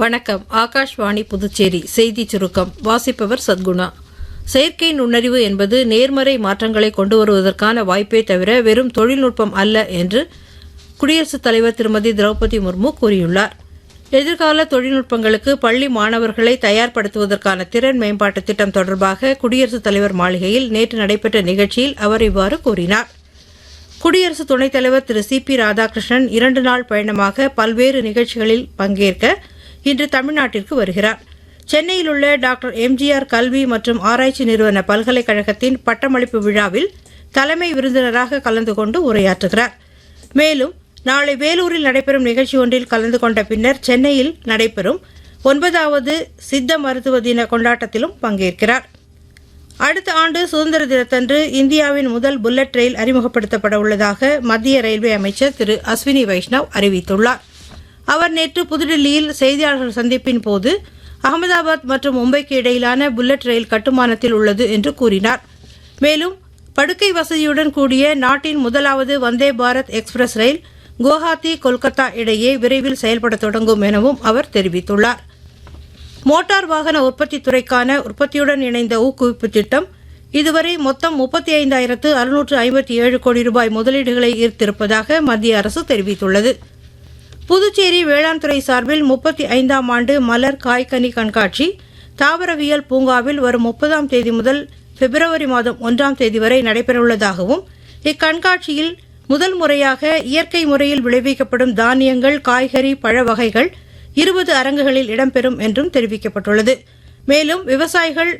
வணக்கம். ஆகாஷ்வாணி புதுச்சேரி செய்தி சுருக்கம். வாசிப்பவர் சத்குணா. செயற்கை நுண்ணறிவு என்பது நேர்மறை மாற்றங்களை கொண்டு வருவதற்கான வாய்ப்பே தவிர வெறும் தொழில்நுட்பம் அல்ல என்று குடியரசுத் தலைவர் திருமதி திரௌபதி முர்மு கூறியுள்ளார். எதிர்கால தொழில்நுட்பங்களுக்கு பள்ளி மாணவர்களை தயார்படுத்துவதற்கான திறன் மேம்பாட்டு திட்டம் தொடர்பாக குடியரசுத் தலைவர் மாளிகையில் நேற்று நடைபெற்ற நிகழ்ச்சியில் அவர் இவ்வாறு கூறினார். குடியரசு துணைத் தலைவர் திரு சி பி ராதாகிருஷ்ணன் 2 நாள் பயணமாக பல்வேறு நிகழ்ச்சிகளில் பங்கேற்க இன்று தமிழ்நாட்டிற்கு வருகிறார். சென்னையில் உள்ள டாக்டர் எம்ஜிஆர் கல்வி மற்றும் ஆராய்ச்சி நிறுவன பல்கலைக்கழகத்தின் பட்டமளிப்பு விழாவில் தலைமை விருந்தினராக கலந்து கொண்டு உரையாற்றுகிறார். மேலும் நாளை வேலூரில் நடைபெறும் நிகழ்ச்சி ஒன்றில் கலந்து கொண்ட பின்னர் சென்னையில் நடைபெறும் 9வது சித்த மருத்துவ தின கொண்டாட்டத்திலும் பங்கேற்கிறார். அடுத்த ஆண்டு சுதந்திர தினத்தன்று இந்தியாவின் முதல் புல்லட் ரயில் அறிமுகப்படுத்தப்பட உள்ளதாக மத்திய ரயில்வே அமைச்சர் திரு அஸ்வினி வைஷ்ணவ் அறிவித்துள்ளார். அவர் நேற்று புதுடில்லியில் செய்தியாளர்கள் சந்திப்பின் போது அகமதாபாத் மற்றும் மும்பைக்கு இடையிலான புல்லட் ரயில் கட்டுமானத்தில் உள்ளது என்று கூறினார். மேலும் படுக்கை வசதியுடன் கூடிய நாட்டின் முதலாவது வந்தே பாரத் எக்ஸ்பிரஸ் ரயில் குவஹாத்தி கொல்கத்தா இடையே விரைவில் செயல்பட தொடங்கும் எனவும் அவர் தெரிவித்துள்ளார். மோட்டார் வாகன உற்பத்தி துறைக்கான உற்பத்தியுடன் இணைந்த ஊக்குவிப்பு திட்டம் இதுவரை மொத்தம் 35,657 கோடி ரூபாய் முதலீடுகளை ஈர்த்திருப்பதாக மத்திய அரசு தெரிவித்துள்ளது. புதுச்சேரி வேளாண் துறை சார்பில் 35ஆம் ஆண்டு மலர் காய்கனி கண்காட்சி தாவரவியல் பூங்காவில் வரும் 30ஆம் தேதி முதல் பிப்ரவரி மாதம் 1ஆம் தேதி வரை நடைபெறவுள்ளதாகவும் இக்கண்காட்சியில் முதல் முறையாக இயற்கை முறையில் விளைவிக்கப்படும் தானியங்கள், காய்கறி, பழ வகைகள் 20 அரங்குகளில் இடம்பெறும் என்றும் தெரிவிக்கப்பட்டுள்ளது. மேலும் விவசாயிகள்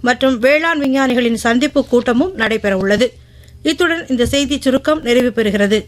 மற்றும் வேளாண் விஞ்ஞானிகளின் சந்திப்பு கூட்டமும் நடைபெறவுள்ளது. இத்துடன் இந்த செய்திச் சுருக்கம் நிறைவு பெறுகிறது.